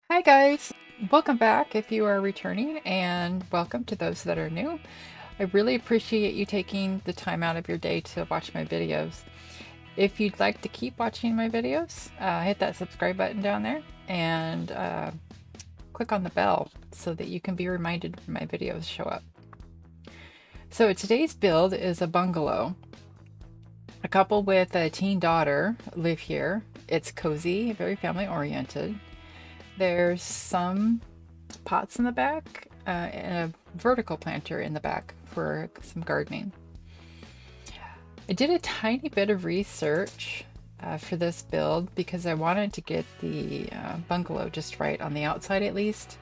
Hi guys, welcome back if you are returning, and welcome to those that are new. I really appreciate you taking the time out of your day to watch my videos. If you'd like to keep watching my videos, hit that subscribe button down there and click on the bell so that you can be reminded when my videos show up. So today's build is a bungalow. A couple with a teen daughter live here. It's cozy, very family oriented. There's some pots in the back and a vertical planter in the back for some gardening. I did a tiny bit of research for this build because I wanted to get the bungalow just right on the outside at least.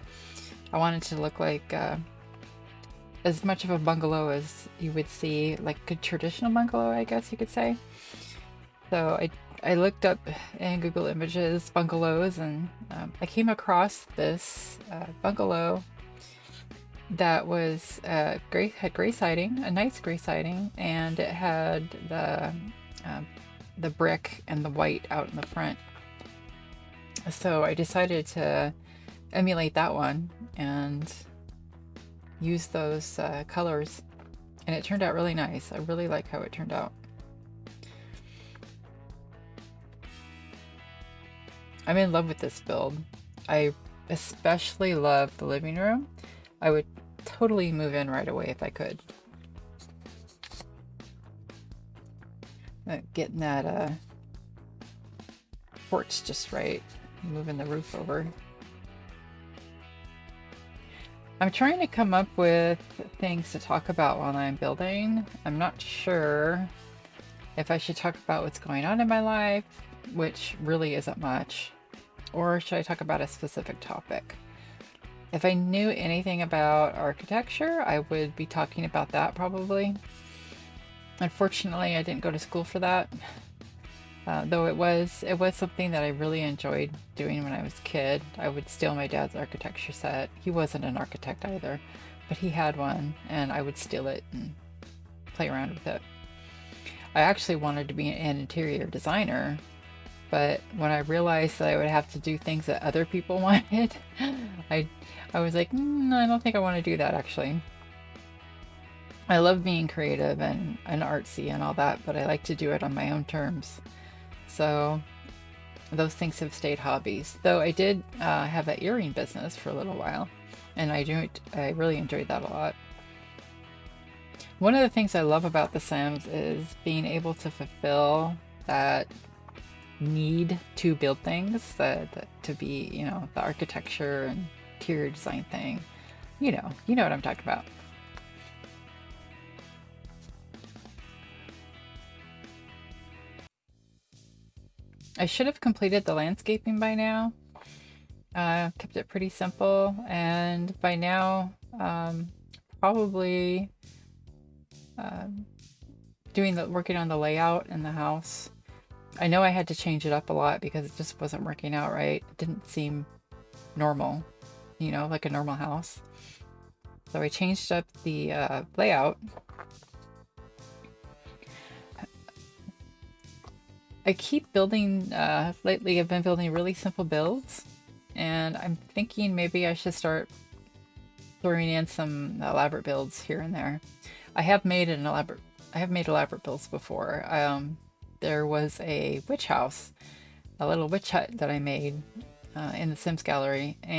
I wanted to look like as much of a bungalow as you would see, like a traditional bungalow, I guess you could say. So I looked up in Google Images bungalows, and I came across this bungalow that was had gray siding, a nice gray siding, and it had the brick and the white out in the front. So I decided to emulate that one and use those colors, and it turned out really nice. I really like how it turned out. I'm in love with this build. I especially love the living room. I would totally move in right away if I could. Getting that porch just right, moving the roof over. I'm trying to come up with things to talk about while I'm building. I'm not sure if I should talk about what's going on in my life, which really isn't much, or should I talk about a specific topic? If I knew anything about architecture, I would be talking about that probably. Unfortunately, I didn't go to school for that, though it was something that I really enjoyed doing when I was a kid. I would steal my dad's architecture set. He wasn't an architect either, but he had one, and I would steal it and play around with it. I actually wanted to be an interior designer, but when I realized that I would have to do things that other people wanted, I was like, I don't think I want to do that actually. I love being creative and artsy and all that, but I like to do it on my own terms. So those things have stayed hobbies. Though I did have an earring business for a little while, and I really enjoyed that a lot. One of the things I love about The Sims is being able to fulfill that need to build things, that to be, the architecture and interior design thing. You know what I'm talking about. I should have completed the landscaping by now. Kept it pretty simple, and by now, probably working on the layout in the house. I know I had to change it up a lot because it just wasn't working out right. It didn't seem normal, like a normal house. So I changed up the layout. I keep building, lately I've been building really simple builds, and I'm thinking maybe I should start throwing in some elaborate builds here and there. I have made elaborate builds before. There was a witch house, a little witch hut that I made in the Sims gallery, or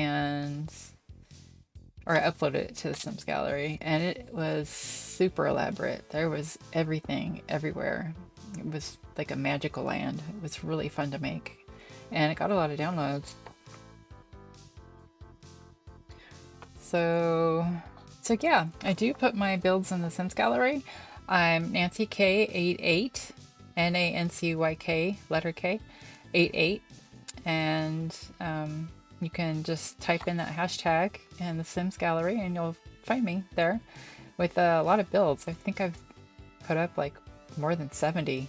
I uploaded it to the Sims gallery, and it was super elaborate. There was everything everywhere. It was like a magical land. It was really fun to make, and it got a lot of downloads. So yeah, I do put my builds in the Sims gallery. I'm Nancy K88, NANCYK, letter K, 88, and you can just type in that hashtag in the Sims gallery and you'll find me there with a lot of builds. I think I've put up like more than 70.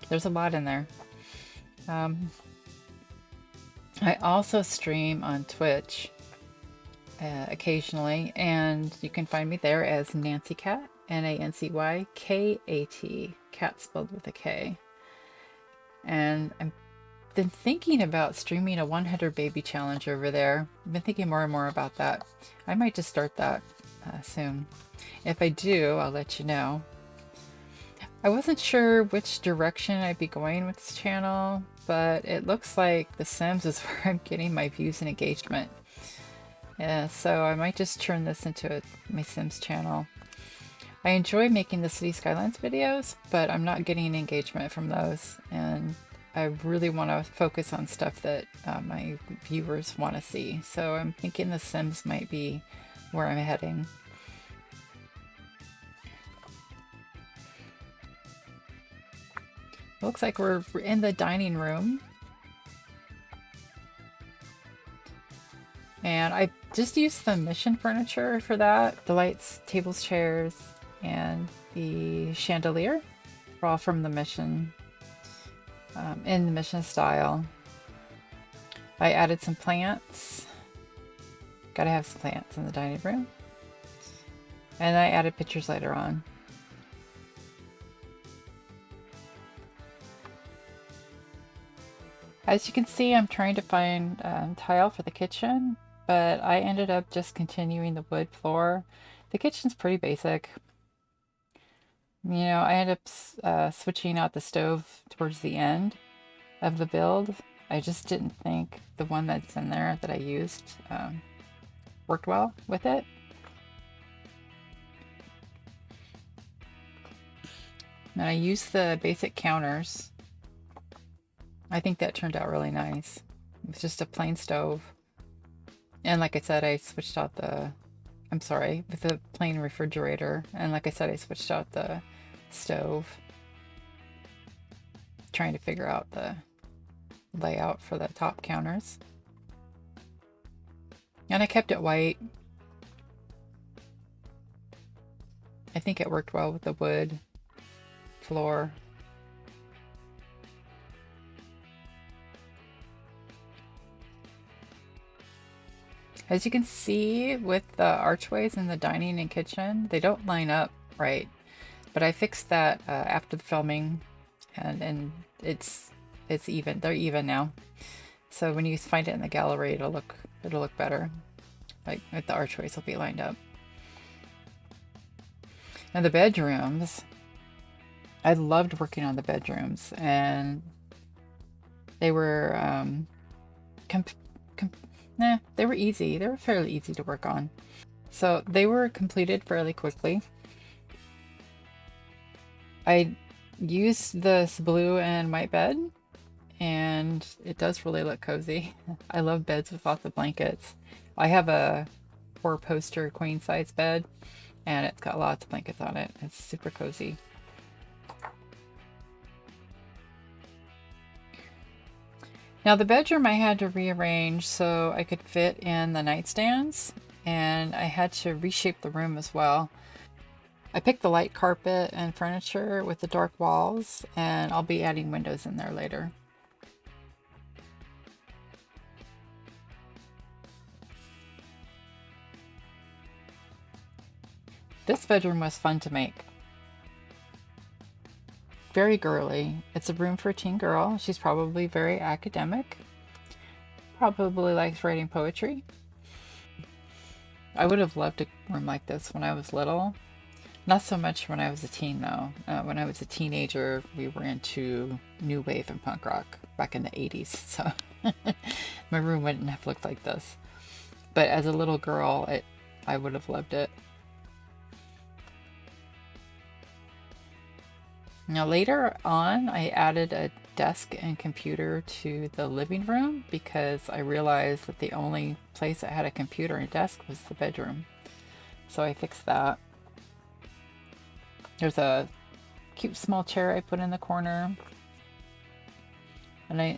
There's a lot in there. I also stream on Twitch occasionally, and you can find me there as Nancy Cat, NANCYKAT, cat spelled with a K. And I'm been thinking about streaming a 100 baby challenge over there. I've been thinking more and more about that. I might just start that soon. If I do, I'll let you know. I wasn't sure which direction I'd be going with this channel, but it looks like The Sims is where I'm getting my views and engagement. Yeah, so I might just turn this into my Sims channel. I enjoy making the City Skylines videos, but I'm not getting engagement from those, and I really want to focus on stuff that my viewers want to see. So I'm thinking The Sims might be where I'm heading. Looks like we're in the dining room. And I just used the mission furniture for that. The lights, tables, chairs, and the chandelier are all from the mission, in the mission style. I added some plants. Gotta have some plants in the dining room. And I added pictures later on. As you can see, I'm trying to find tile for the kitchen, but I ended up just continuing the wood floor. The kitchen's pretty basic. You know, I ended up switching out the stove towards the end of the build. I just didn't think the one that's in there that I used worked well with it. And I used the basic counters. I think that turned out really nice. It was just a plain stove. And like I said, I switched out the, I'm sorry, with the plain refrigerator. And like I said, I switched out the stove. Trying to figure out the layout for the top counters. And I kept it white. I think it worked well with the wood floor. As you can see with the archways in the dining and kitchen, they don't line up right. But I fixed that after the filming, and it's even. They're even now. So when you find it in the gallery, it'll look better. Like the archways will be lined up. Now the bedrooms, I loved working on the bedrooms, and they were they were easy. They were fairly easy to work on. So they were completed fairly quickly. I used this blue and white bed, and it does really look cozy. I love beds with lots of blankets. I have a 4-poster queen size bed, and it's got lots of blankets on it. It's super cozy. Now the bedroom I had to rearrange so I could fit in the nightstands, and I had to reshape the room as well. I picked the light carpet and furniture with the dark walls, and I'll be adding windows in there later. This bedroom was fun to make. Very girly. It's a room for a teen girl. She's probably very academic. Probably likes writing poetry. I would have loved a room like this when I was little. Not so much when I was a teen, though. When I was a teenager, we were into new wave and punk rock back in the 80s, so my room wouldn't have looked like this. But as a little girl, I would have loved it. Now later on, I added a desk and computer to the living room because I realized that the only place that had a computer and desk was the bedroom. So I fixed that. There's a cute small chair I put in the corner. And I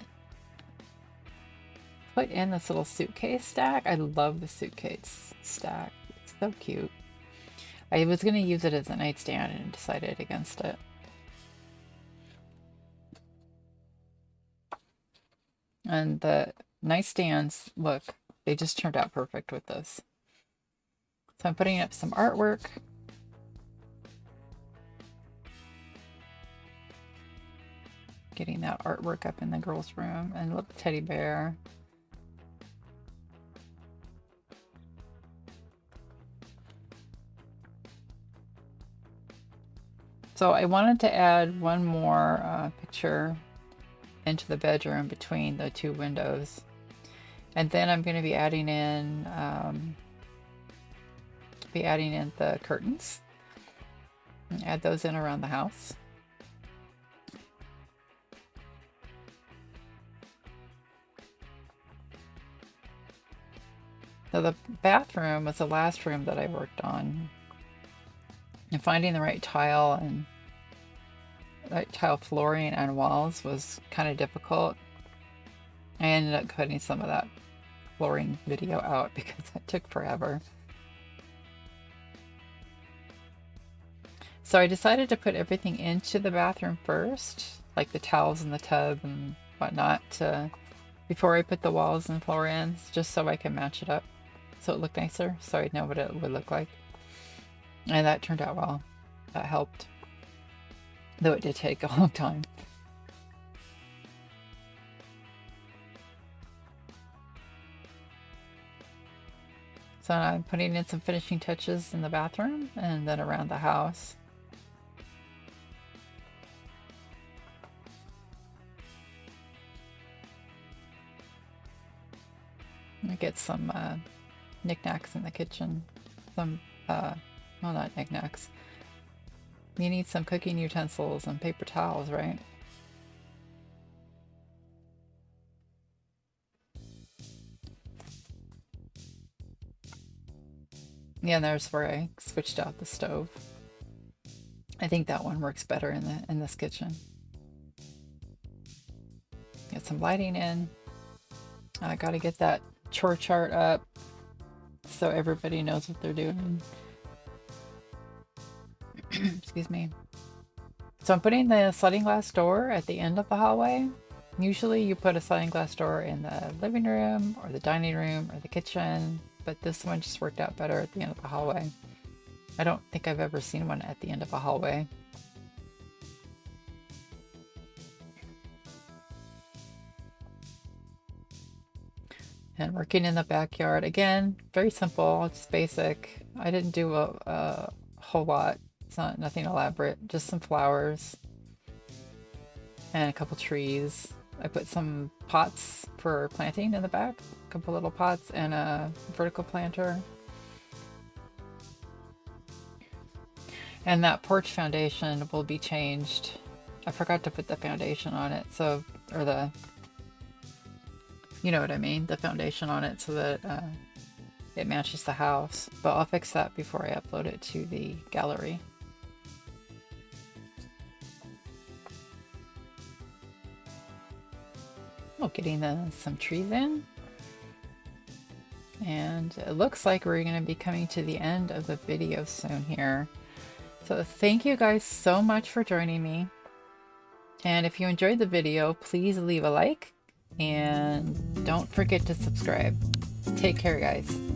put in this little suitcase stack. I love the suitcase stack. It's so cute. I was going to use it as a nightstand and decided against it. And the nightstands, look, they just turned out perfect with this. So I'm putting up some artwork. Getting that artwork up in the girls' room and a little teddy bear. So I wanted to add one more picture into the bedroom between the two windows. And then I'm going to be adding in the curtains. Add those in around the house. So the bathroom was the last room that I worked on. And finding the right tile and right tile flooring and walls was kind of difficult. I ended up cutting some of that flooring video out because it took forever. So I decided to put everything into the bathroom first, like the towels in the tub and whatnot, before I put the walls and floor in, just so I can match it up so it looked nicer, so I'd know what it would look like. And that turned out well. That helped, though it did take a long time. So I'm putting in some finishing touches in the bathroom and then around the house. I get some knickknacks in the kitchen. Some, well, not knickknacks. You need some cooking utensils and paper towels, right? Yeah, and there's where I switched out the stove. I think that one works better in this kitchen. Get some lighting in. I gotta get that chore chart up so everybody knows what they're doing. Excuse me. So I'm putting the sliding glass door at the end of the hallway. Usually you put a sliding glass door in the living room or the dining room or the kitchen, but this one just worked out better at the end of the hallway. I don't think I've ever seen one at the end of a hallway. And working in the backyard, again, very simple, just basic. I didn't do a whole lot. It's nothing elaborate, just some flowers and a couple trees. I put some pots for planting in the back, a couple little pots and a vertical planter. And that porch foundation will be changed. I forgot to put the foundation on it, so, or the, you know what I mean, the foundation on it so that it matches the house. But I'll fix that before I upload it to the gallery. Oh, getting some trees in. And it looks like we're going to be coming to the end of the video soon here. So thank you guys so much for joining me. And if you enjoyed the video, please leave a like and don't forget to subscribe. Take care, guys.